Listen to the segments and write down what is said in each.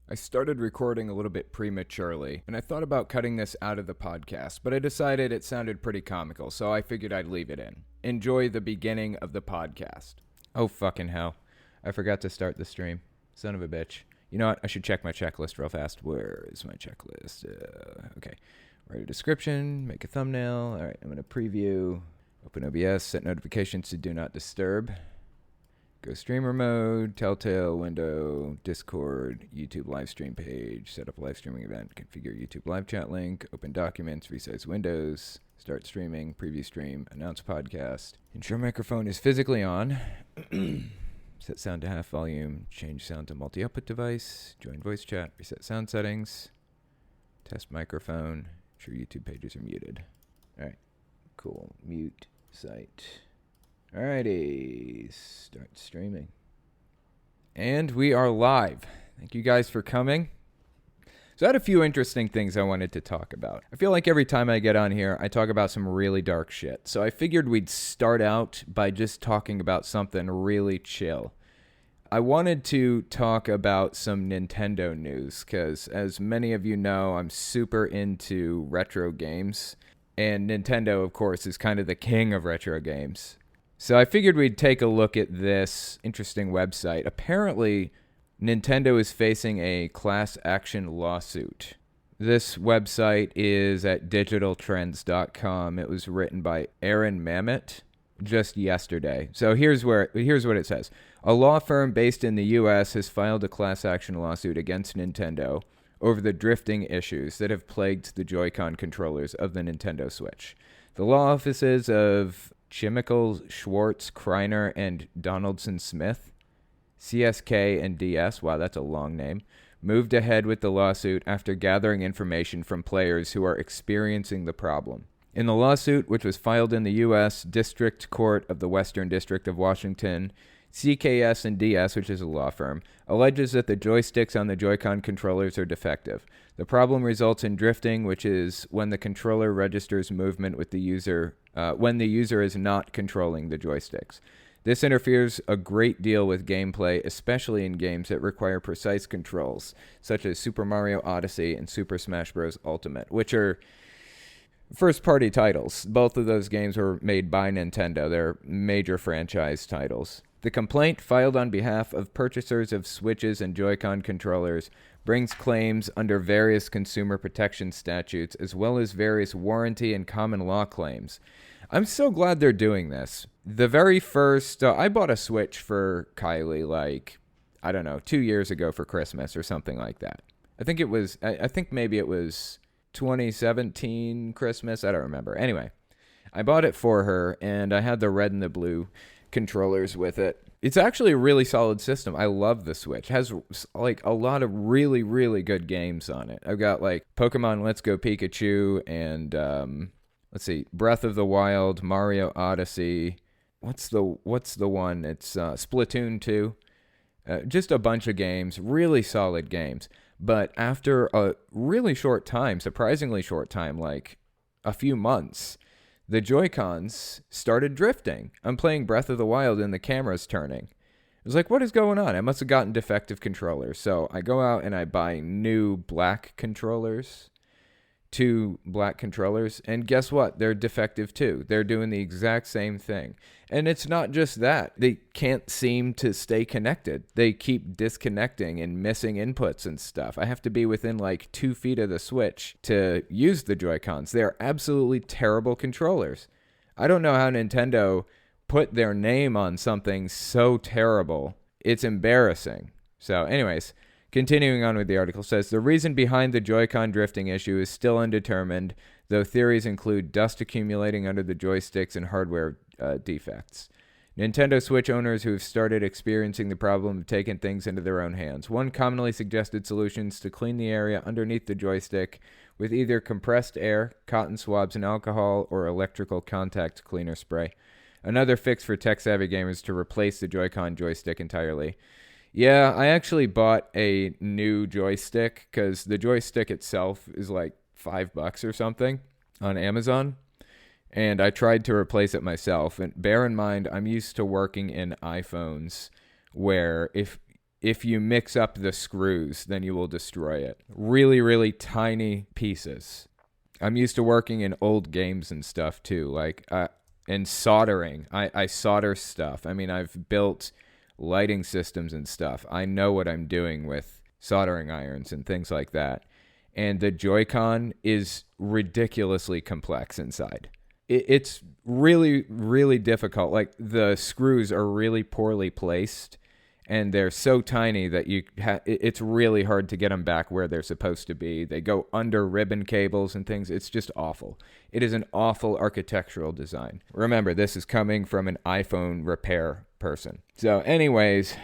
I started recording a little bit prematurely, and I thought about cutting this out of the podcast, but I decided it sounded pretty comical, so I figured I'd leave it in. Enjoy the beginning of the podcast. Oh, fucking hell. I forgot to start the stream. Son of a bitch. You know what? I should check my checklist real fast. Where is my checklist? Okay. Write a description, make a thumbnail. All right, I'm going to preview. Open OBS, set notifications to do not disturb. Go streamer mode, Telltale window, Discord, YouTube live stream page, set up a live streaming event, configure YouTube live chat link, open documents, resize windows, start streaming, preview stream, announce podcast. Ensure microphone is physically on. Set sound to half volume, change sound to multi-output device, join voice chat, reset sound settings, test microphone, ensure YouTube pages are muted. All right, cool. Mute site. Alrighty, start streaming. And we are live. Thank you guys for coming. So I had a few interesting things I wanted to talk about. I feel like every time I get on here, I talk about some really dark shit. So I figured we'd start out by just talking about something really chill. I wanted to talk about some Nintendo news because, as many of you know, I'm super into retro games. And Nintendo, of course, is kind of the king of retro games. So I figured we'd take a look at this interesting website. Apparently, Nintendo is facing a class action lawsuit. This website is at digitaltrends.com. It was written by Aaron Mamet just yesterday. So here's what it says. A law firm based in the U.S. has filed a class action lawsuit against Nintendo over the drifting issues that have plagued the Joy-Con controllers of the Nintendo Switch. The law offices of Chemical, Schwartz, Kreiner, and Donaldson Smith, CSK and DS, wow, that's a long name, moved ahead with the lawsuit after gathering information from players who are experiencing the problem. In the lawsuit, which was filed in the U.S. District Court of the Western District of Washington, CKS and DS, which is a law firm, alleges that the joysticks on the Joy-Con controllers are defective. The problem results in drifting, which is when the controller registers movement with the user when the user is not controlling the joysticks. This interferes a great deal with gameplay, especially in games that require precise controls, such as Super Mario Odyssey and Super Smash Bros. Ultimate, which are first-party titles. Both of those games were made by Nintendo. They're major franchise titles. The complaint, filed on behalf of purchasers of Switches and Joy-Con controllers, brings claims under various consumer protection statutes as well as various warranty and common law claims. I'm so glad they're doing this. The very first, I bought a Switch for Kylie 2 years ago for Christmas or something like that. I think maybe it was 2017 Christmas. I don't remember. Anyway, I bought it for her and I had the red and the blue controllers with it. It's actually a really solid system. I love the Switch. It has a lot of really, really good games on it. I've got Pokemon Let's Go Pikachu and Breath of the Wild, Mario Odyssey. What's the one? It's Splatoon 2. Just a bunch of games, really solid games. But after a really short time, surprisingly short time, like a few months, the Joy-Cons started drifting. I'm playing Breath of the Wild and the camera's turning. It was like, what is going on? I must have gotten defective controllers. So I go out and I buy new black controllers. 2 black controllers, and guess what? They're defective too. They're doing the exact same thing. And it's not just that. They can't seem to stay connected. They keep disconnecting and missing inputs and stuff. I have to be within 2 feet of the Switch to use the Joy-Cons. They're absolutely terrible controllers. I don't know how Nintendo put their name on something so terrible. It's embarrassing. So anyways, continuing on with the article, says the reason behind the Joy-Con drifting issue is still undetermined, though theories include dust accumulating under the joysticks and hardware defects. Nintendo Switch owners who have started experiencing the problem have taken things into their own hands. One commonly suggested solution is to clean the area underneath the joystick with either compressed air, cotton swabs and alcohol, or electrical contact cleaner spray. Another fix for tech-savvy gamers to replace the Joy-Con joystick entirely. Yeah, I actually bought a new joystick because the joystick itself is like $5 or something on Amazon. And I tried to replace it myself. And bear in mind, I'm used to working in iPhones where if if you mix up the screws, then you will destroy it. Really, really tiny pieces. I'm used to working in old games and stuff too, like and soldering. I solder stuff. I mean, I've built lighting systems and stuff. I know what I'm doing with soldering irons and things like that. And the Joy-Con is ridiculously complex inside. It's really, really difficult. Like, the screws are really poorly placed, and they're so tiny that it's really hard to get them back where they're supposed to be. They go under ribbon cables and things. It's just awful. It is an awful architectural design. Remember, this is coming from an iPhone repair person. So anyways,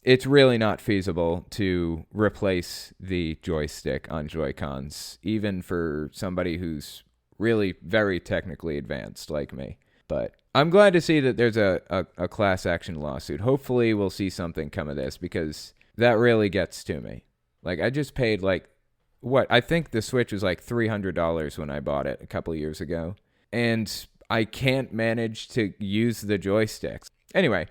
it's really not feasible to replace the joystick on Joy-Cons, even for somebody who's really very technically advanced like me. But I'm glad to see that there's a class action lawsuit. Hopefully we'll see something come of this, because that really gets to me. Like, I just paid I think the Switch was like $300 when I bought it a couple of years ago, and I can't manage to use the joysticks. Anyway,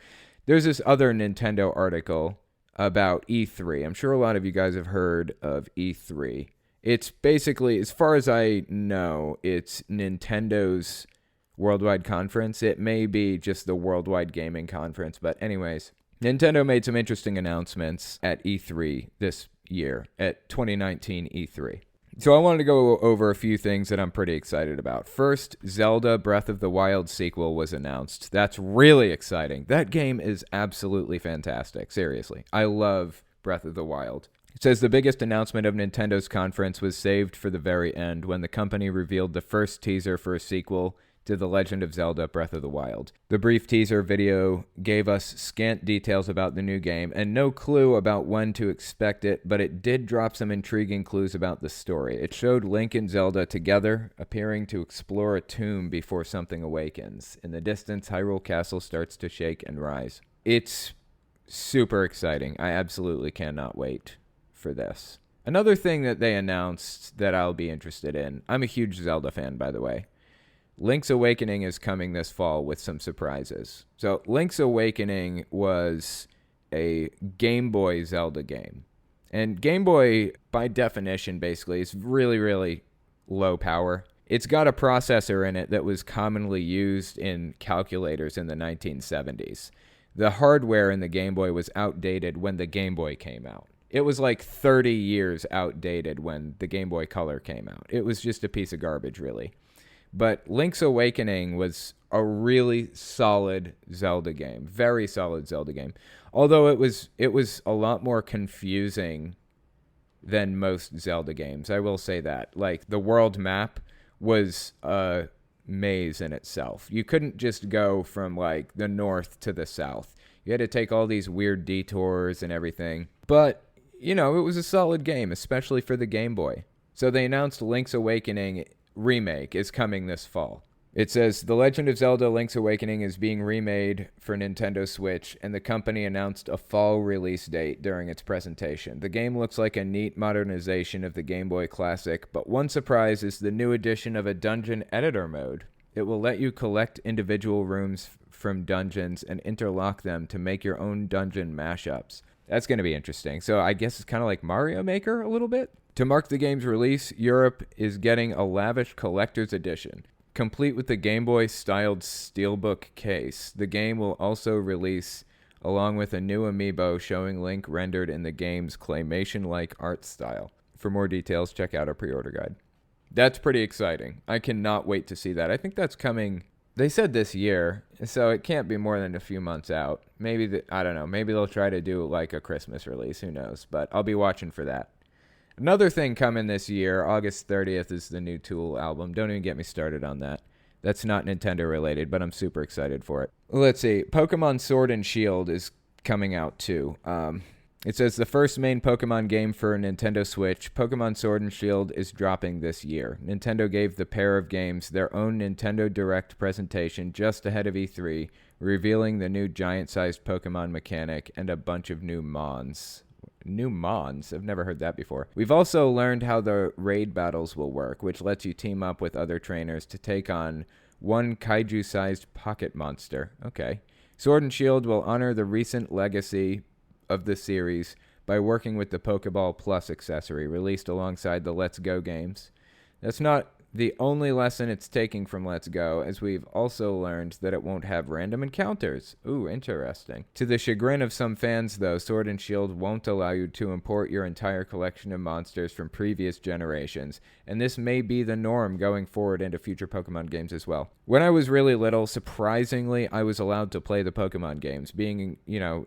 there's this other Nintendo article about E3. I'm sure a lot of you guys have heard of E3. It's basically, as far as I know, it's Nintendo's worldwide conference. It may be just the worldwide gaming conference, but anyways, Nintendo made some interesting announcements at E3 this year, at 2019 E3. So I wanted to go over a few things that I'm pretty excited about. First, Zelda Breath of the Wild sequel was announced. That's really exciting. That game is absolutely fantastic. Seriously. I love Breath of the Wild. It says the biggest announcement of Nintendo's conference was saved for the very end, when the company revealed the first teaser for a sequel to The Legend of Zelda Breath of the Wild. The brief teaser video gave us scant details about the new game and no clue about when to expect it, but it did drop some intriguing clues about the story. It showed Link and Zelda together, appearing to explore a tomb before something awakens. In the distance, Hyrule Castle starts to shake and rise. It's super exciting. I absolutely cannot wait for this. Another thing that they announced that I'll be interested in, I'm a huge Zelda fan, by the way. Link's Awakening is coming this fall with some surprises. So Link's Awakening was a Game Boy Zelda game. And Game Boy, by definition, basically, is really, really low power. It's got a processor in it that was commonly used in calculators in the 1970s. The hardware in the Game Boy was outdated when the Game Boy came out. It was like 30 years outdated when the Game Boy Color came out. It was just a piece of garbage, really. But Link's Awakening was a really solid Zelda game. Very solid Zelda game. Although it was a lot more confusing than most Zelda games. I will say that. Like, the world map was a maze in itself. You couldn't just go from, like, the north to the south. You had to take all these weird detours and everything. But, you know, it was a solid game, especially for the Game Boy. So they announced Link's Awakening remake is coming this fall. It says, The Legend of Zelda Link's Awakening is being remade for Nintendo Switch, and the company announced a fall release date during its presentation. The game looks like a neat modernization of the Game Boy Classic, but one surprise is the new addition of a dungeon editor mode. It will let you collect individual rooms from dungeons and interlock them to make your own dungeon mashups. That's going to be interesting. So I guess it's kind of like Mario Maker a little bit. To mark the game's release, Europe is getting a lavish collector's edition. Complete with the Game Boy-styled steelbook case, the game will also release along with a new amiibo showing Link rendered in the game's claymation-like art style. For more details, check out our pre-order guide. That's pretty exciting. I cannot wait to see that. I think that's coming, they said this year, so it can't be more than a few months out. Maybe, I don't know, maybe they'll try to do like a Christmas release, who knows, but I'll be watching for that. Another thing coming this year, August 30th, is the new Tool album. Don't even get me started on that. That's not Nintendo related, but I'm super excited for it. Let's see. Pokemon Sword and Shield is coming out too. It says the first main Pokemon game for Nintendo Switch, Pokemon Sword and Shield, is dropping this year. Nintendo gave the pair of games their own Nintendo Direct presentation just ahead of E3, revealing the new giant-sized Pokemon mechanic and a bunch of new Mons. New Mons? I've never heard that before. We've also learned how the raid battles will work, which lets you team up with other trainers to take on one kaiju-sized pocket monster. Okay. Sword and Shield will honor the recent legacy of the series by working with the Pokeball Plus accessory released alongside the Let's Go games. That's not the only lesson it's taking from Let's Go, as we've also learned that it won't have random encounters. Ooh, interesting. To the chagrin of some fans, though, Sword and Shield won't allow you to import your entire collection of monsters from previous generations, and this may be the norm going forward into future Pokemon games as well. When I was really little, surprisingly, I was allowed to play the Pokemon games. Being,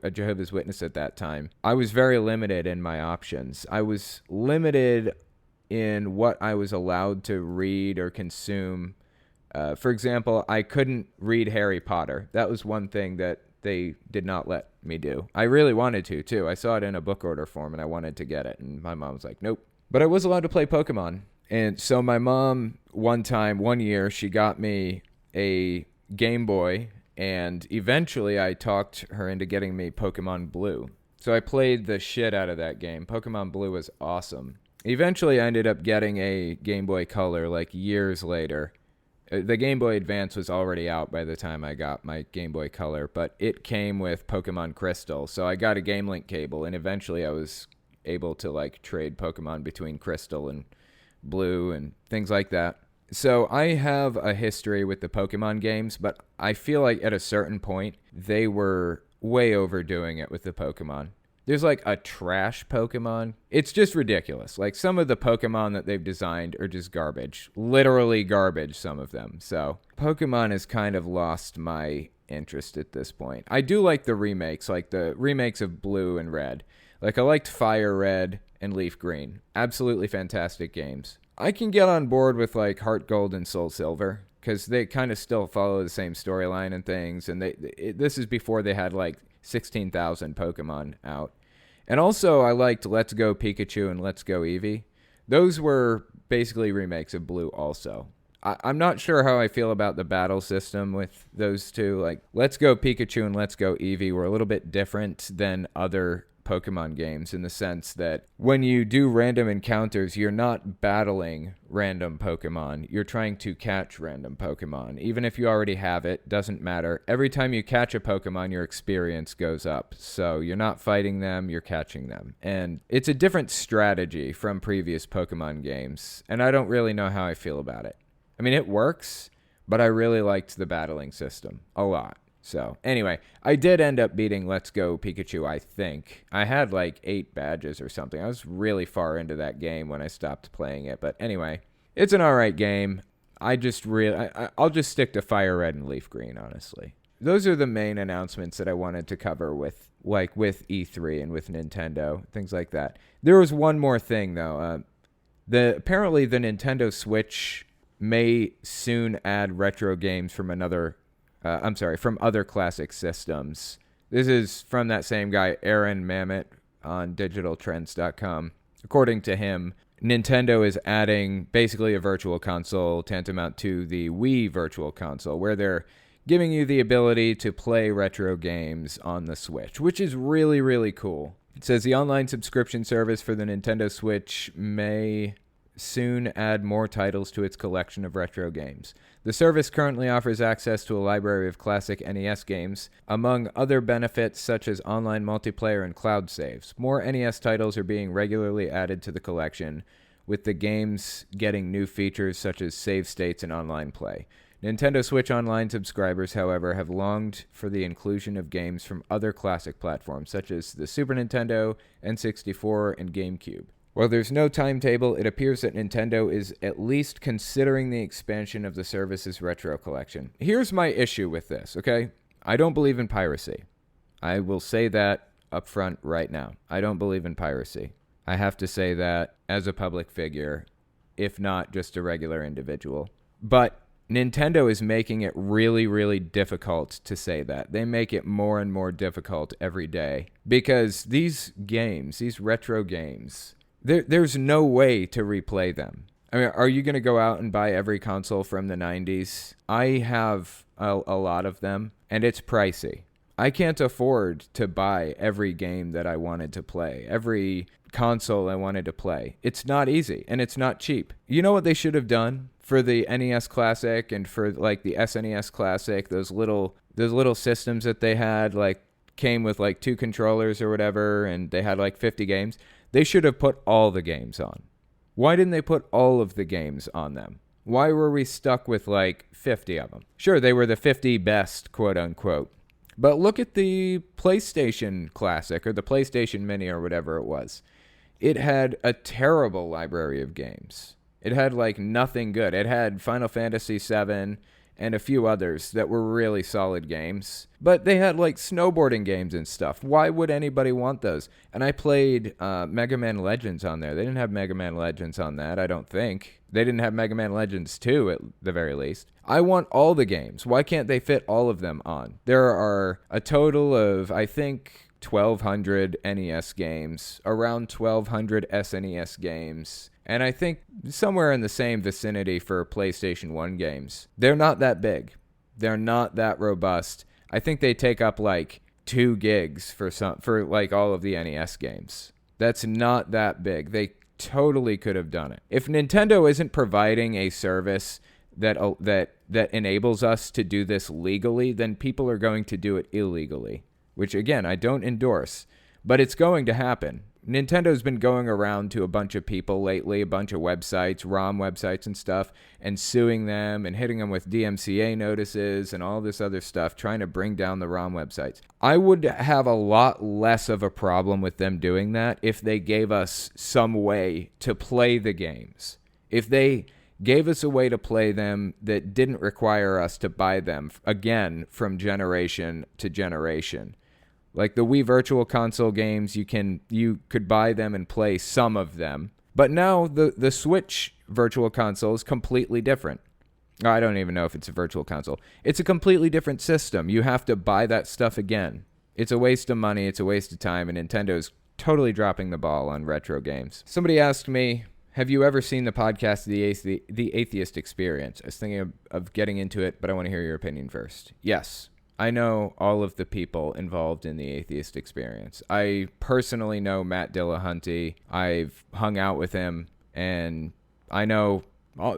a Jehovah's Witness at that time, I was very limited in my options. I was limited in what I was allowed to read or consume. For example, I couldn't read Harry Potter. That was one thing that they did not let me do. I really wanted to, too. I saw it in a book order form, and I wanted to get it, and my mom was like, nope. But I was allowed to play Pokemon. And so my mom, one year, she got me a Game Boy, and eventually I talked her into getting me Pokemon Blue. So I played the shit out of that game. Pokemon Blue was awesome. Eventually, I ended up getting a Game Boy Color like years later. The Game Boy Advance was already out by the time I got my Game Boy Color, but it came with Pokemon Crystal. So I got a Game Link cable, and eventually I was able to trade Pokemon between Crystal and Blue and things like that. So I have a history with the Pokemon games, but I feel like at a certain point, they were way overdoing it with the Pokemon. There's a trash Pokemon. It's just ridiculous. Some of the Pokemon that they've designed are just garbage. Literally garbage, some of them. So Pokemon has kind of lost my interest at this point. I do like the remakes, the remakes of Blue and Red. I liked Fire Red and Leaf Green. Absolutely fantastic games. I can get on board with Heart Gold and Soul Silver, because they kind of still follow the same storyline and things. And this is before they had 16,000 Pokemon out. And also, I liked Let's Go Pikachu and Let's Go Eevee. Those were basically remakes of Blue also. I'm not sure how I feel about the battle system with those two. Let's Go Pikachu and Let's Go Eevee were a little bit different than other Pokemon games in the sense that when you do random encounters, you're not battling random Pokemon. You're trying to catch random Pokemon. Even if you already have it, doesn't matter. Every time you catch a Pokemon, your experience goes up. So you're not fighting them, you're catching them. And it's a different strategy from previous Pokemon games, and I don't really know how I feel about it. I mean, it works, but I really liked the battling system a lot. So, anyway, I did end up beating Let's Go Pikachu, I think. I had 8 badges or something. I was really far into that game when I stopped playing it. But anyway, it's an alright game. I'll just stick to Fire Red and Leaf Green, honestly. Those are the main announcements that I wanted to cover with E3 and with Nintendo, things like that. There was one more thing, though. Apparently, the Nintendo Switch may soon add retro games from from other classic systems. This is from that same guy, Aaron Mamet, on digitaltrends.com. According to him, Nintendo is adding basically a virtual console tantamount to the Wii virtual console, where they're giving you the ability to play retro games on the Switch, which is really, really cool. It says the online subscription service for the Nintendo Switch may soon add more titles to its collection of retro games. The service currently offers access to a library of classic NES games, among other benefits such as online multiplayer and cloud saves. More NES titles are being regularly added to the collection, with the games getting new features such as save states and online play. Nintendo Switch Online subscribers, however, have longed for the inclusion of games from other classic platforms, such as the Super Nintendo, N64, and GameCube. While there's no timetable, it appears that Nintendo is at least considering the expansion of the service's retro collection. Here's my issue with this, okay? I don't believe in piracy. I will say that up front right now. I don't believe in piracy. I have to say that as a public figure, if not just a regular individual. But Nintendo is making it really, really difficult to say that. They make it more and more difficult every day. Because these games, these retro games, there's no way to replay them. I mean, are you going to go out and buy every console from the 90s? I have a lot of them, and it's pricey. I can't afford to buy every game that I wanted to play, every console I wanted to play. It's not easy, and it's not cheap. You know what they should have done for the NES Classic and for the SNES Classic, those little systems that they had, came with like 2 controllers or whatever, and they had like 50 games. They should have put all the games on. Why didn't they put all of the games on them? Why were we stuck with like 50 of them? Sure, they were the 50 best, quote unquote. But look at the PlayStation Classic or the PlayStation Mini or whatever it was. It had a terrible library of games. It had like nothing good. It had Final Fantasy VII and a few others that were really solid games. But they had like snowboarding games and stuff. Why would anybody want those? And I played Mega Man Legends on there. They didn't have Mega Man Legends on that, I don't think. They didn't have Mega Man Legends 2 at the very least. I want all the games. Why can't they fit all of them on? There are a total of, I think, 1,200 NES games, around 1,200 SNES games, and I think somewhere in the same vicinity for PlayStation 1 games. They're not that big. They're not that robust. I think they take up like 2 gigs for like all of the NES games. That's not that big. They totally could have done it. If Nintendo isn't providing a service that enables us to do this legally, then people are going to do it illegally, which again, I don't endorse, but it's going to happen. Nintendo's been going around to a bunch of people lately, a bunch of websites, ROM websites and stuff, and suing them and hitting them with DMCA notices and all this other stuff, trying to bring down the ROM websites. I would have a lot less of a problem with them doing that if they gave us some way to play the games. If they gave us a way to play them that didn't require us to buy them, again, from generation to generation. Like the Wii Virtual Console games, you could buy them and play some of them. But now the Switch Virtual Console is completely different. I don't even know if it's a Virtual Console. It's a completely different system. You have to buy that stuff again. It's a waste of money. It's a waste of time. And Nintendo's totally dropping the ball on retro games. Somebody asked me, have you ever seen the podcast, The Atheist Experience? I was thinking of getting into it, but I want to hear your opinion first. Yes. I know all of the people involved in the Atheist Experience. I personally know Matt Dillahunty. I've hung out with him, and I know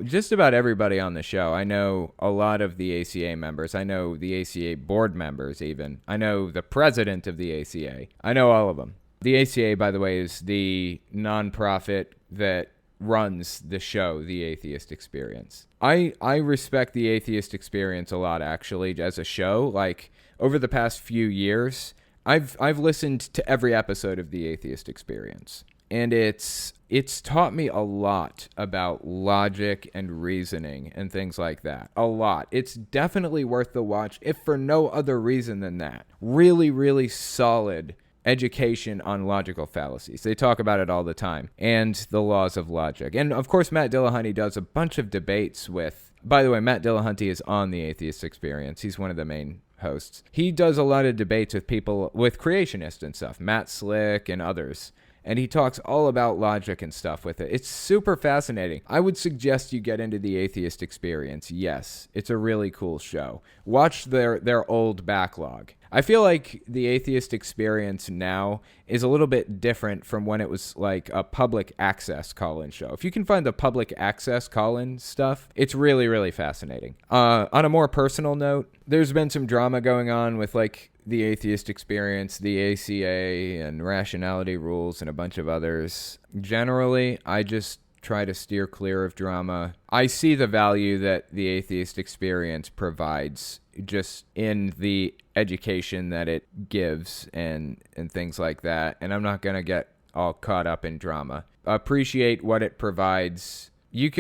just about everybody on the show. I know a lot of the ACA members. I know the ACA board members even. I know the president of the ACA. I know all of them. The ACA, by the way, is the nonprofit that runs the show, The Atheist Experience. I respect The Atheist Experience a lot, actually, as a show. Like, over the past few years, I've listened to every episode of The Atheist Experience. And it's taught me a lot about logic and reasoning and things like that. A lot. It's definitely worth the watch, if for no other reason than that. Really, really solid education on logical fallacies. They talk about it all the time, and the laws of logic. And of course, Matt Dillahunty does a bunch of debates with, by the way, Matt Dillahunty is on The Atheist Experience. He's one of the main hosts. He does a lot of debates with people, with creationists and stuff, Matt Slick and others. And he talks all about logic and stuff with it. It's super fascinating. I would suggest you get into The Atheist Experience. Yes, it's a really cool show. Watch their old backlog. I feel like The Atheist Experience now is a little bit different from when it was like a public access call-in show. If you can find the public access call-in stuff, it's really, really fascinating. On a more personal note, there's been some drama going on with like The Atheist Experience, the ACA, and Rationality Rules, and a bunch of others. Generally, I just try to steer clear of drama. I see the value that The Atheist Experience provides just in the education that it gives and things like that, and I'm not going to get all caught up in drama. Appreciate what it provides.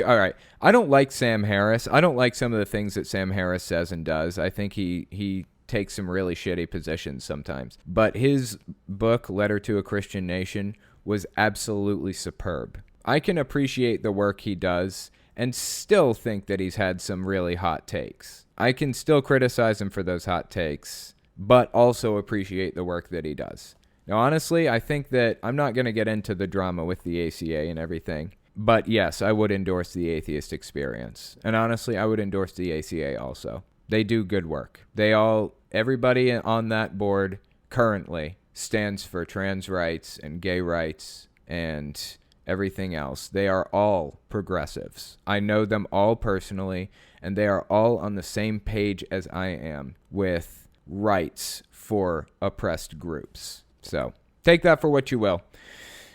All right, I don't like Sam Harris. I don't like some of the things that Sam Harris says and does. I think he takes some really shitty positions sometimes. But his book, Letter to a Christian Nation, was absolutely superb. I can appreciate the work he does and still think that he's had some really hot takes. I can still criticize him for those hot takes, but also appreciate the work that he does. Now, honestly, I think that I'm not going to get into the drama with the ACA and everything, but yes, I would endorse The Atheist Experience. And honestly, I would endorse the ACA also. They do good work. Everybody on that board currently stands for trans rights and gay rights and everything else. They are all progressives. I know them all personally, and they are all on the same page as I am with rights for oppressed groups. So take that for what you will.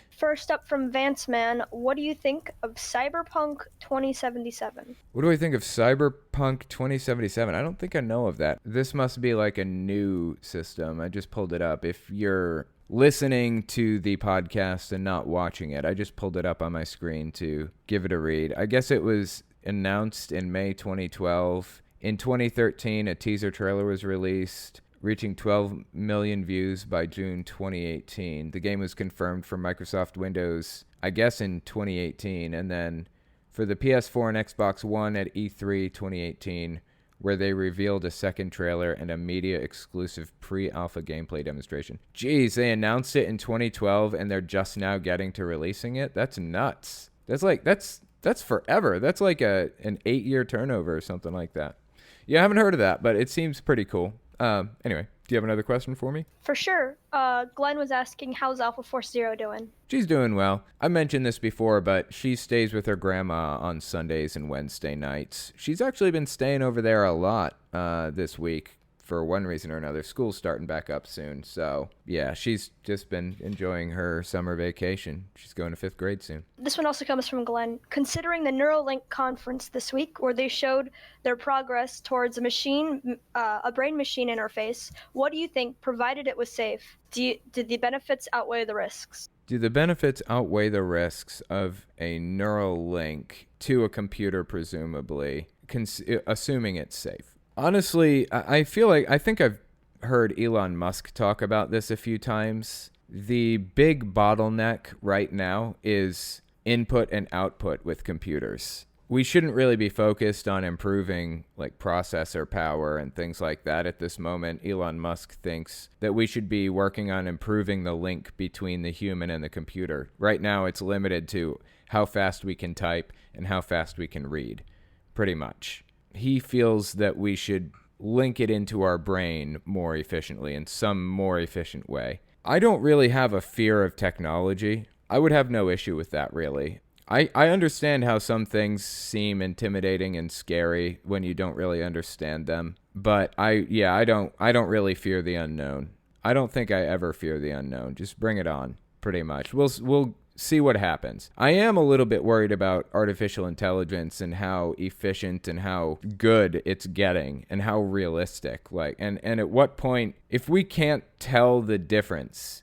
First up from Vance Man, what do you think of Cyberpunk 2077? What do I think of Cyberpunk 2077? I don't think I know of that. This must be like a new system. I just pulled it up. If you're listening to the podcast and not watching it, I just pulled it up on my screen to give it a read. I guess it was announced in May 2012. In 2013, a teaser trailer was released, reaching 12 million views by June 2018. The game was confirmed for Microsoft Windows, I guess, in 2018, and then for the PS4 and Xbox One at E3 2018, where they revealed a second trailer and a media-exclusive pre-alpha gameplay demonstration. Jeez, they announced it in 2012, and they're just now getting to releasing it? That's nuts. That's forever. That's like an 8-year turnover or something like that. Yeah, I haven't heard of that, but it seems pretty cool. Anyway, do you have another question for me? For sure. Glenn was asking, how's Alpha Force Zero doing? She's doing well. I mentioned this before, but she stays with her grandma on Sundays and Wednesday nights. She's actually been staying over there a lot this week for one reason or another. School's starting back up soon. So, yeah, she's just been enjoying her summer vacation. She's going to 5th grade soon. This one also comes from Glenn. Considering the Neuralink conference this week, where they showed their progress towards a brain-machine interface, what do you think, provided it was safe? Did the benefits outweigh the risks? Do the benefits outweigh the risks of a neural link to a computer, presumably, assuming it's safe? Honestly, I think I've heard Elon Musk talk about this a few times. The big bottleneck right now is input and output with computers. We shouldn't really be focused on improving like processor power and things like that at this moment. Elon Musk thinks that we should be working on improving the link between the human and the computer. Right now, it's limited to how fast we can type and how fast we can read, pretty much. He feels that we should link it into our brain more efficiently in some more efficient way. I don't really have a fear of technology. I would have no issue with that, really. I understand how some things seem intimidating and scary when you don't really understand them, but I don't really fear the unknown. I don't think I ever fear the unknown. Just bring it on, pretty much. We'll see what happens. I am a little bit worried about artificial intelligence and how efficient and how good it's getting and how realistic. And at what point, if we can't tell the difference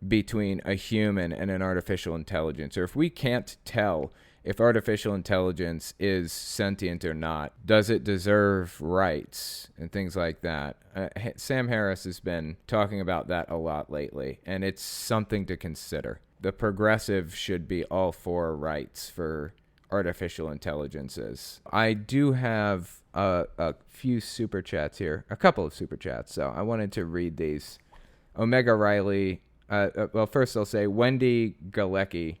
between a human and an artificial intelligence, or if we can't tell if artificial intelligence is sentient or not, does it deserve rights and things like that? Sam Harris has been talking about that a lot lately, and it's something to consider. The progressive should be all for rights for artificial intelligences. I do have a few super chats here, a couple of super chats, so I wanted to read these. Omega Riley, well, first I'll say Wendy Galecki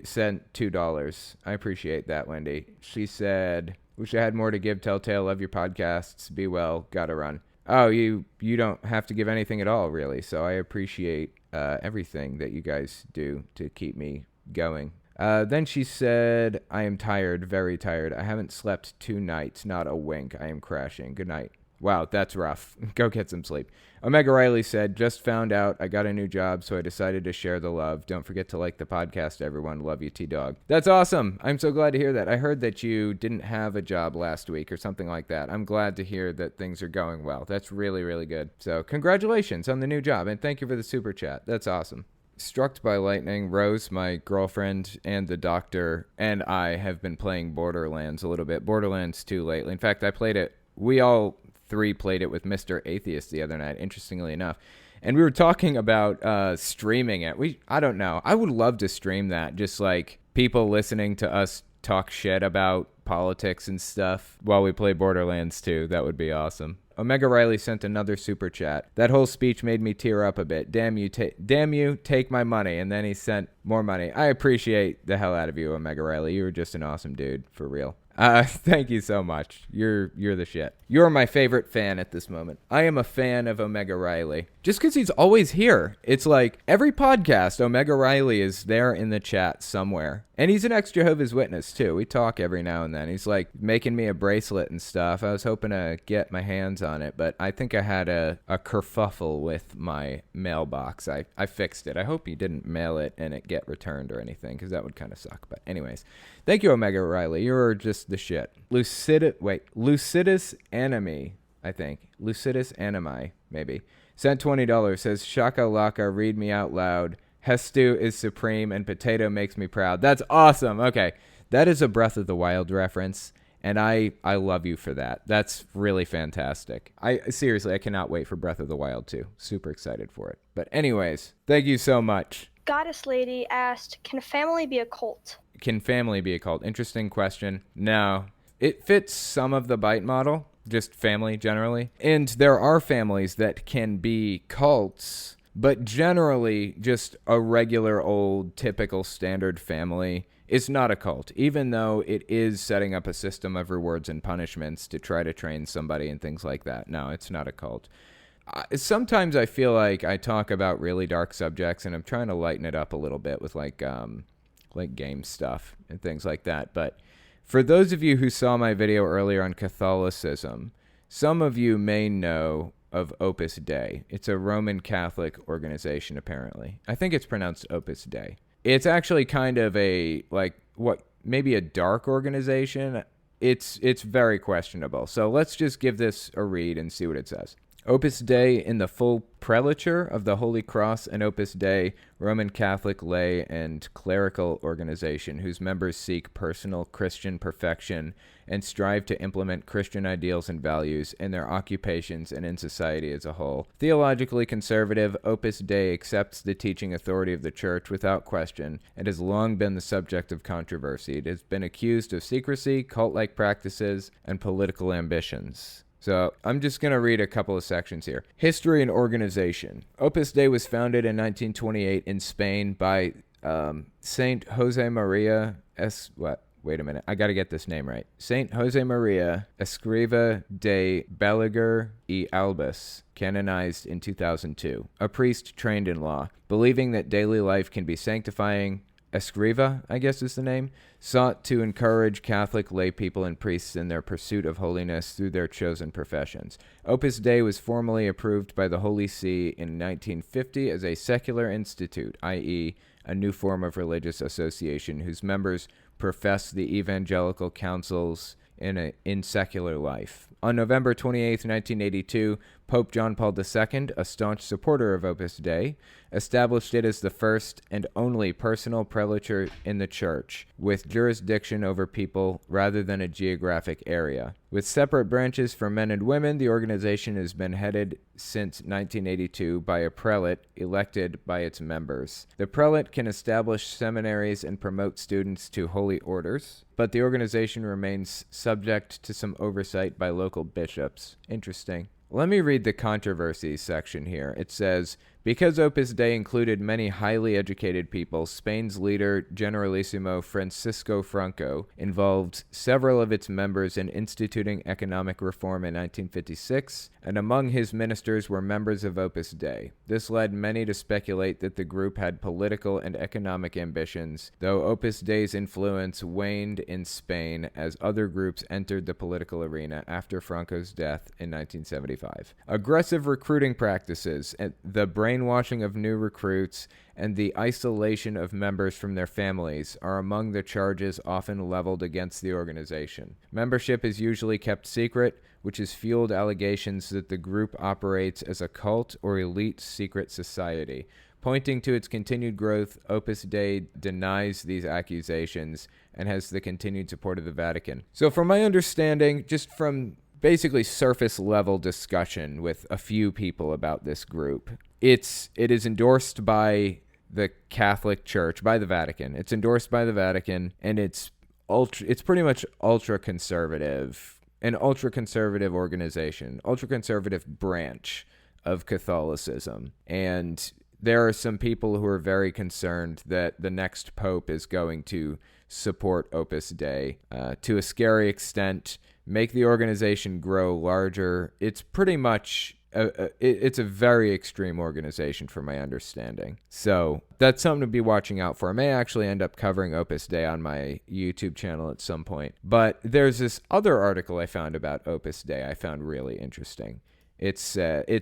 sent $2. I appreciate that, Wendy. She said, wish I had more to give, Telltale, love your podcasts, be well, gotta run. Oh, you don't have to give anything at all, really, so I appreciate everything that you guys do to keep me going. Then she said, I am tired, very tired. I haven't slept 2 nights, not a wink. I am crashing. Good night. Wow, that's rough. Go get some sleep. Omega Riley said, just found out I got a new job, so I decided to share the love. Don't forget to like the podcast, everyone. Love you, T-Dog. That's awesome. I'm so glad to hear that. I heard that you didn't have a job last week or something like that. I'm glad to hear that things are going well. That's really, really good. So congratulations on the new job, and thank you for the super chat. That's awesome. Struck by Lightning, Rose, my girlfriend, and the doctor, and I have been playing Borderlands a little bit. Borderlands 2 lately. In fact, I played it. We all 3 played it with Mr. Atheist the other night, interestingly enough. And we were talking about streaming it. I don't know. I would love to stream that. Just like people listening to us talk shit about politics and stuff while we play Borderlands 2. That would be awesome. Omega Riley sent another super chat. That whole speech made me tear up a bit. Damn you, take my money. And then he sent more money. I appreciate the hell out of you, Omega Riley. You were just an awesome dude, for real. Thank you so much. You're the shit. You're my favorite fan at this moment. I am a fan of Omega Riley. Just because he's always here. It's like every podcast, Omega Riley is there in the chat somewhere. And he's an ex-Jehovah's Witness, too. We talk every now and then. He's like making me a bracelet and stuff. I was hoping to get my hands on it, but I think I had a kerfuffle with my mailbox. I fixed it. I hope he didn't mail it and it get returned or anything, because that would kind of suck. But anyways, thank you, Omega Riley. You're just the shit. Lucidus Anime, I think. Lucidus Anime, maybe. Sent $20, says, Shaka Laka, read me out loud. Hestu is supreme and potato makes me proud. That's awesome. Okay. That is a Breath of the Wild reference, and I love you for that. That's really fantastic. Seriously, I cannot wait for Breath of the Wild 2. Super excited for it. But anyways, thank you so much. Goddess Lady asked, can a family be a cult? Can family be a cult? Interesting question. No. It fits some of the Byte model. Just family generally. And there are families that can be cults, but generally just a regular old typical standard family is not a cult, even though it is setting up a system of rewards and punishments to try to train somebody and things like that. No, it's not a cult. Sometimes I feel like I talk about really dark subjects and I'm trying to lighten it up a little bit with like game stuff and things like that, but for those of you who saw my video earlier on Catholicism, some of you may know of Opus Dei. It's a Roman Catholic organization, apparently. I think it's pronounced Opus Dei. It's actually kind of maybe a dark organization. It's very questionable. So let's just give this a read and see what it says. Opus Dei in the full prelature of the Holy Cross, and Opus Dei, Roman Catholic lay and clerical organization whose members seek personal Christian perfection and strive to implement Christian ideals and values in their occupations and in society as a whole. Theologically conservative, Opus Dei accepts the teaching authority of the Church without question and has long been the subject of controversy. It has been accused of secrecy, cult-like practices, and political ambitions. So I'm just going to read a couple of sections here. History and organization. Opus Dei was founded in 1928 in Spain by Saint Jose Maria Wait a minute. I got to get this name right. Saint Jose Maria Escriva de Balaguer y Albas, canonized in 2002. A priest trained in law, believing that daily life can be sanctifying. Escriva, I guess is the name, sought to encourage Catholic lay people and priests in their pursuit of holiness through their chosen professions. Opus Dei was formally approved by the Holy See in 1950 as a secular institute, i.e., a new form of religious association whose members profess the evangelical counsels in secular life. On November 28, 1982, Pope John Paul II, a staunch supporter of Opus Dei, established it as the first and only personal prelature in the Church, with jurisdiction over people rather than a geographic area. With separate branches for men and women, the organization has been headed since 1982 by a prelate elected by its members. The prelate can establish seminaries and promote students to holy orders, but the organization remains subject to some oversight by local bishops. Interesting. Let me read the controversies section here. It says, because Opus Dei included many highly educated people, Spain's leader, Generalissimo Francisco Franco, involved several of its members in instituting economic reform in 1956, and among his ministers were members of Opus Dei. This led many to speculate that the group had political and economic ambitions, though Opus Dei's influence waned in Spain as other groups entered the political arena after Franco's death in 1975. Aggressive recruiting practices, the brainwashing of new recruits, and the isolation of members from their families are among the charges often leveled against the organization. Membership is usually kept secret, which has fueled allegations that the group operates as a cult or elite secret society. Pointing to its continued growth, Opus Dei denies these accusations and has the continued support of the Vatican. So from my understanding, just from basically surface level discussion with a few people about this group, it is endorsed by the Catholic Church, by the Vatican. It's endorsed by the Vatican, and it's pretty much ultra-conservative, an ultra-conservative organization, ultra-conservative branch of Catholicism. And there are some people who are very concerned that the next pope is going to support Opus Dei to a scary extent, make the organization grow larger. It's pretty much it's a very extreme organization from my understanding. So that's something to be watching out for. I may actually end up covering Opus Dei on my YouTube channel at some point. But there's this other article I found about Opus Dei I found really interesting. It's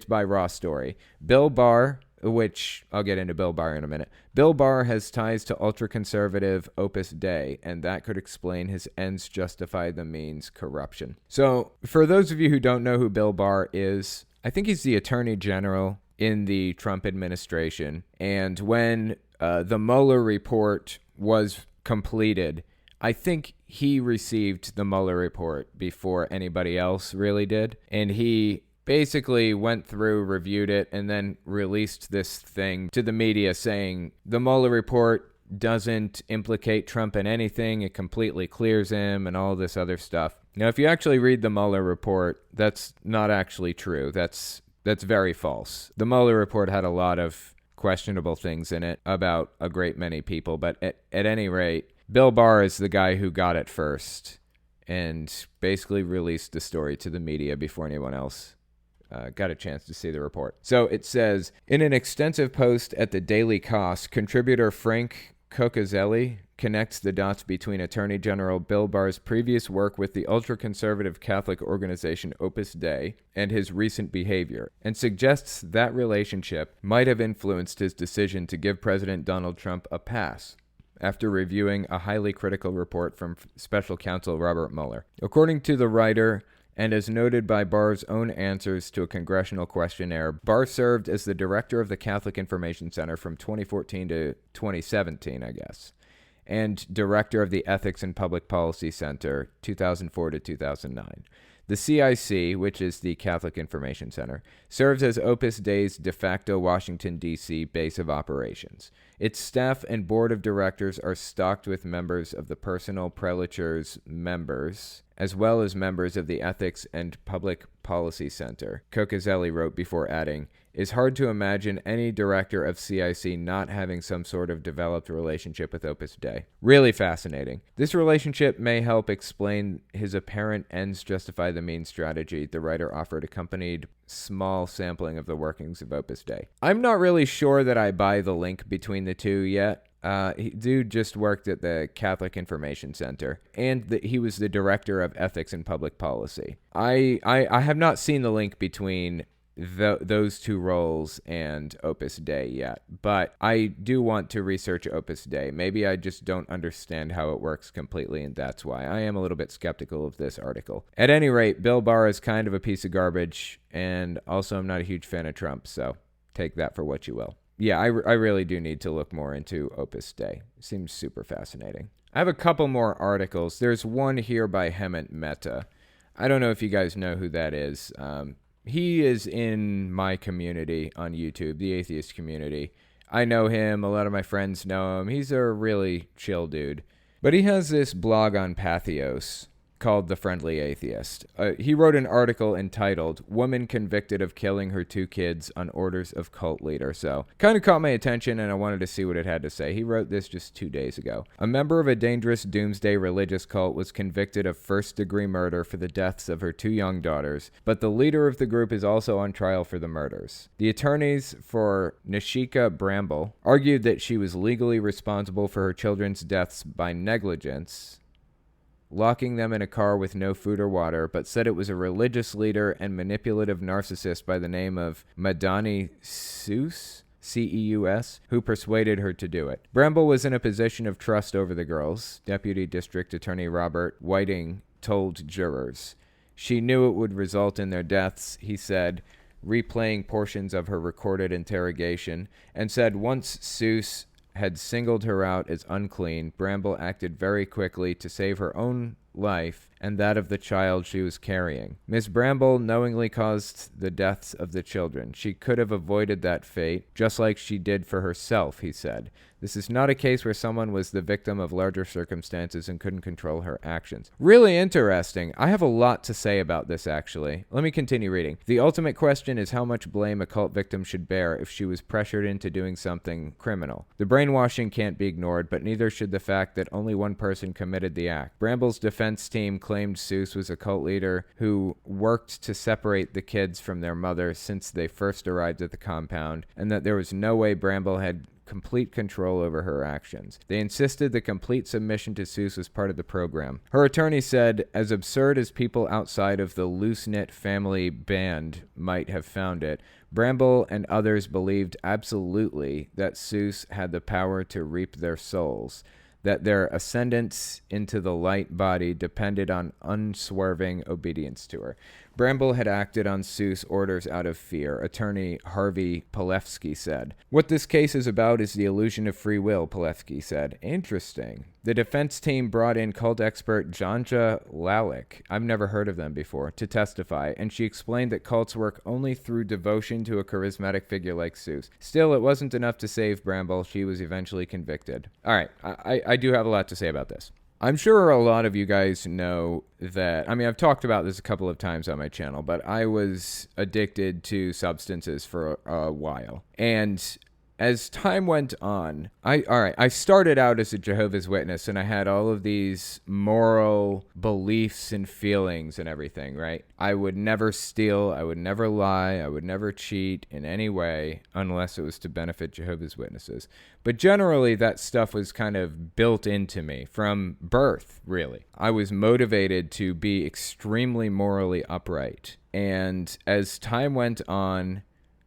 by Raw Story. Bill Barr, which I'll get into Bill Barr in a minute. Bill Barr has ties to ultra-conservative Opus Dei, and that could explain his ends justify the means corruption. So, for those of you who don't know who Bill Barr is, I think he's the Attorney General in the Trump administration, and when the Mueller report was completed, I think he received the Mueller report before anybody else really did, and he basically went through, reviewed it, and then released this thing to the media saying the Mueller report doesn't implicate Trump in anything, it completely clears him, and all this other stuff. Now, if you actually read the Mueller report, that's not actually true. That's very false. The Mueller report had a lot of questionable things in it about a great many people, but at any rate, Bill Barr is the guy who got it first and basically released the story to the media before anyone else got a chance to see the report. So it says, in an extensive post at the Daily Kos, contributor Frank Coccazelli connects the dots between Attorney General Bill Barr's previous work with the ultra-conservative Catholic organization Opus Dei and his recent behavior, and suggests that relationship might have influenced his decision to give President Donald Trump a pass after reviewing a highly critical report from Special Counsel Robert Mueller. According to the writer, and as noted by Barr's own answers to a congressional questionnaire, Barr served as the director of the Catholic Information Center from 2014 to 2017, I guess, and director of the Ethics and Public Policy Center, 2004 to 2009. The CIC, which is the Catholic Information Center, serves as Opus Dei's de facto Washington, D.C. base of operations. Its staff and board of directors are stocked with members of the personal prelature's members, as well as members of the Ethics and Public Policy Center, Coccazelli wrote before adding, "It's hard to imagine any director of CIC not having some sort of developed relationship with Opus Dei." Really fascinating. This relationship may help explain his apparent ends justify the means strategy, the writer offered, accompanied small sampling of the workings of Opus Dei. I'm not really sure that I buy the link between the two yet. Dude just worked at the Catholic Information Center, and he was the director of Ethics and Public Policy. I have not seen the link between those two roles and Opus Dei yet, but I do want to research Opus Dei. Maybe I just don't understand how it works completely, and that's why I am a little bit skeptical of this article. At any rate, Bill Barr is kind of a piece of garbage, and also I'm not a huge fan of Trump, so take that for what you will. Yeah, I really do need to look more into Opus Dei. It seems super fascinating. I have a couple more articles. There's one here by Hemant Mehta. I don't know if you guys know who that is. He is in my community on YouTube, the atheist community. I know him. A lot of my friends know him. He's a really chill dude. But he has this blog on Pathos called The Friendly Atheist. He wrote an article entitled, "Woman Convicted of Killing Her Two Kids on Orders of Cult Leader." So, kind of caught my attention and I wanted to see what it had to say. He wrote this just 2 days ago. "A member of a dangerous doomsday religious cult was convicted of first-degree murder for the deaths of her 2 young daughters, but the leader of the group is also on trial for the murders. The attorneys for Nishika Bramble argued that she was legally responsible for her children's deaths by negligence, locking them in a car with no food or water, but said it was a religious leader and manipulative narcissist by the name of Madani Ceus, C-E-U-S, who persuaded her to do it. Bramble was in a position of trust over the girls," Deputy District Attorney Robert Whiting told jurors. "She knew it would result in their deaths," he said, replaying portions of her recorded interrogation, and said once Ceus had singled her out as unclean, Bramble acted very quickly to save her own life and that of the child she was carrying. Miss Bramble knowingly caused the deaths of the children. She could have avoided that fate, just like she did for herself," he said. This is not a case where someone was the victim of larger circumstances and couldn't control her actions. Really interesting. I have a lot to say about this, actually. Let me continue reading. The ultimate question is how much blame a cult victim should bear if she was pressured into doing something criminal. The brainwashing can't be ignored, but neither should the fact that only one person committed the act. Bramble's defense team claimed Seuss was a cult leader who worked to separate the kids from their mother since they first arrived at the compound, and that there was no way Bramble had complete control over her actions. They insisted the complete submission to Seuss was part of the program. Her attorney said, as absurd as people outside of the loose-knit family band might have found it, Bramble and others believed absolutely that Seuss had the power to reap their souls, that their ascendance into the light body depended on unswerving obedience to her. Bramble had acted on Seuss' orders out of fear, attorney Harvey Palefsky said. What this case is about is the illusion of free will, Palefsky said. Interesting. The defense team brought in cult expert Janja Lalick, I've never heard of them before, to testify, and she explained that cults work only through devotion to a charismatic figure like Seuss. Still, it wasn't enough to save Bramble. She was eventually convicted. All right, I do have a lot to say about this. I'm sure a lot of you guys know that, I've talked about this a couple of times on my channel, but I was addicted to substances for a while. And as time went on, I started out as a Jehovah's Witness, and I had all of these moral beliefs and feelings and everything, right? I would never steal, I would never lie, I would never cheat in any way unless it was to benefit Jehovah's Witnesses. But generally, that stuff was kind of built into me from birth, really. I was motivated to be extremely morally upright. And as time went on,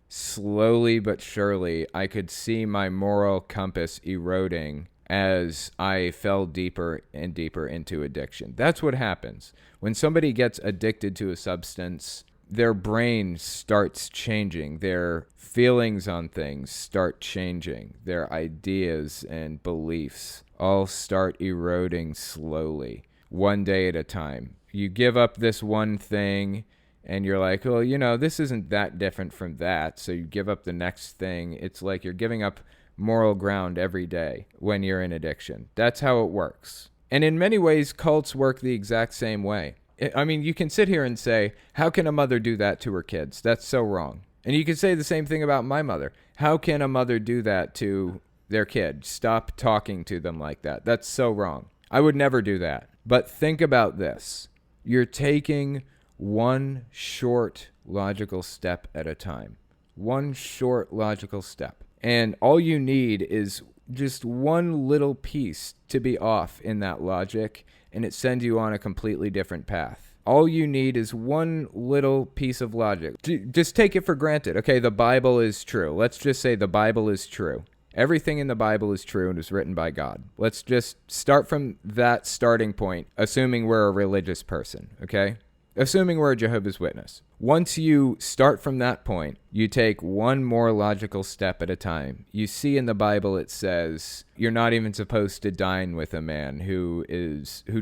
slowly but surely, I could see my moral compass eroding as I fell deeper and deeper into addiction. That's what happens. When somebody gets addicted to a substance, their brain starts changing. Their feelings on things start changing. Their ideas and beliefs all start eroding slowly, one day at a time. You give up this one thing, and you're like, well, this isn't that different from that. So you give up the next thing. It's like you're giving up moral ground every day when you're in addiction. That's how it works. And in many ways, cults work the exact same way. You can sit here and say, how can a mother do that to her kids? That's so wrong. And you can say the same thing about my mother. How can a mother do that to their kid? Stop talking to them like that. That's so wrong. I would never do that. But think about this. You're taking one short logical step at a time. One short logical step. And all you need is just one little piece to be off in that logic, and it sends you on a completely different path. All you need is one little piece of logic. Just take it for granted. Okay, the Bible is true. Let's just say the Bible is true. Everything in the Bible is true and was written by God. Let's just start from that starting point, assuming we're a religious person, okay? Assuming we're a Jehovah's Witness. Once you start from that point, you take one more logical step at a time. You see in the Bible it says you're not even supposed to dine with a man who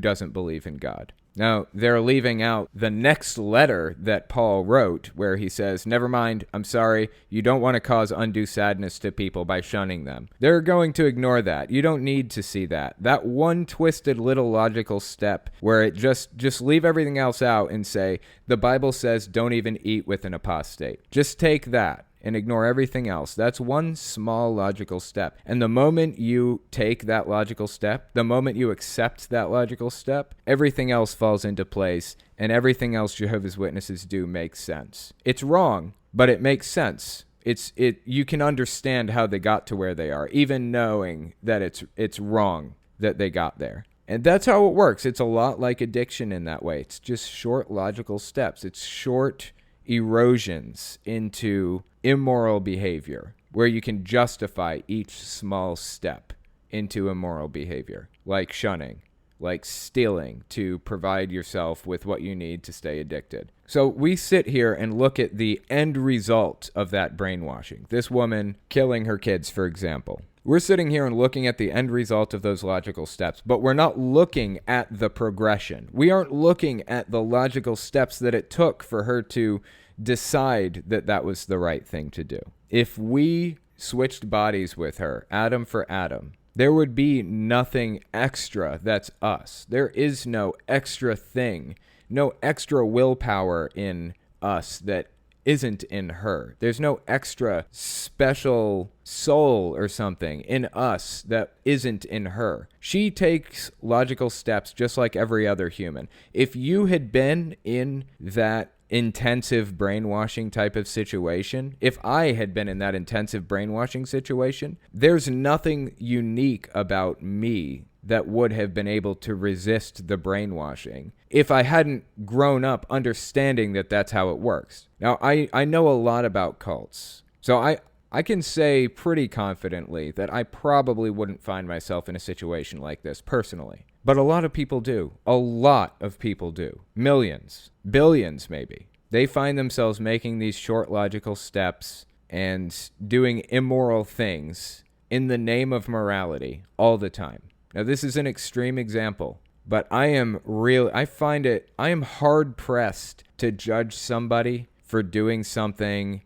doesn't believe in God. Now, they're leaving out the next letter that Paul wrote where he says, never mind, I'm sorry, you don't want to cause undue sadness to people by shunning them. They're going to ignore that. You don't need to see that. That one twisted little logical step where it just leave everything else out and say, the Bible says don't even eat with an apostate. Just take that and ignore everything else. That's one small logical step. And the moment you take that logical step, the moment you accept that logical step, everything else falls into place, and everything else Jehovah's Witnesses do makes sense. It's wrong, but it makes sense. You can understand how they got to where they are, even knowing that it's wrong that they got there. And that's how it works. It's a lot like addiction in that way. It's just short logical steps. It's short erosions into immoral behavior where you can justify each small step into immoral behavior, like shunning, like stealing to provide yourself with what you need to stay addicted. So we sit here and look at the end result of that brainwashing. This woman killing her kids, for example. We're sitting here and looking at the end result of those logical steps, but we're not looking at the progression. We aren't looking at the logical steps that it took for her to decide that that was the right thing to do. If we switched bodies with her, atom for atom, there would be nothing extra that's us. There is no extra thing, no extra willpower in us that isn't in her. There's no extra special soul or something in us that isn't in her. She takes logical steps just like every other human. If you had been in that intensive brainwashing type of situation, if I had been in that intensive brainwashing situation, there's nothing unique about me that would have been able to resist the brainwashing if I hadn't grown up understanding that that's how it works. Now, I know a lot about cults, so I can say pretty confidently that I probably wouldn't find myself in a situation like this personally. But a lot of people do. A lot of people do. Millions. Billions, maybe. They find themselves making these short logical steps and doing immoral things in the name of morality all the time. Now, this is an extreme example, but I am hard pressed to judge somebody for doing something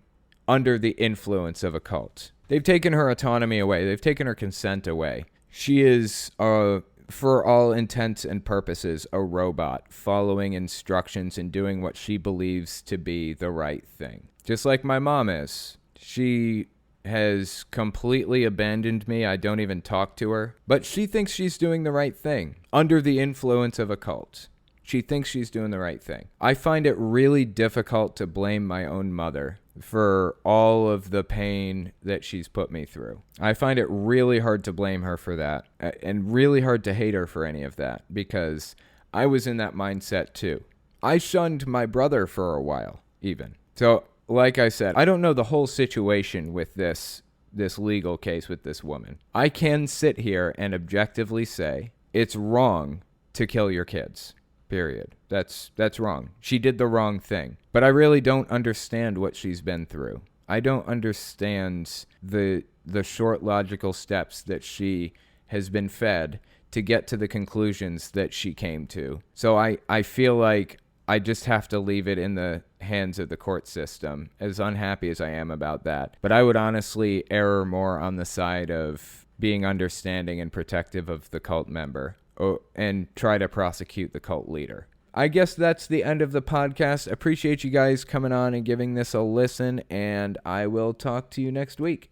under the influence of a cult. They've taken her autonomy away. They've taken her consent away. She is, for all intents and purposes, a robot following instructions and doing what she believes to be the right thing. Just like my mom is. She has completely abandoned me. I don't even talk to her. But she thinks she's doing the right thing under the influence of a cult. She thinks she's doing the right thing. I find it really difficult to blame my own mother for all of the pain that she's put me through. I find it really hard to blame her for that, and really hard to hate her for any of that, because I was in that mindset too. I shunned my brother for a while, even. So, like I said, I don't know the whole situation with this legal case with this woman. I can sit here and objectively say it's wrong to kill your kids. Period. That's wrong. She did the wrong thing. But I really don't understand what she's been through. I don't understand the short logical steps that she has been fed to get to the conclusions that she came to. So I feel like I just have to leave it in the hands of the court system, as unhappy as I am about that. But I would honestly err more on the side of being understanding and protective of the cult member, and try to prosecute the cult leader. I guess that's the end of the podcast. Appreciate you guys coming on and giving this a listen, and I will talk to you next week.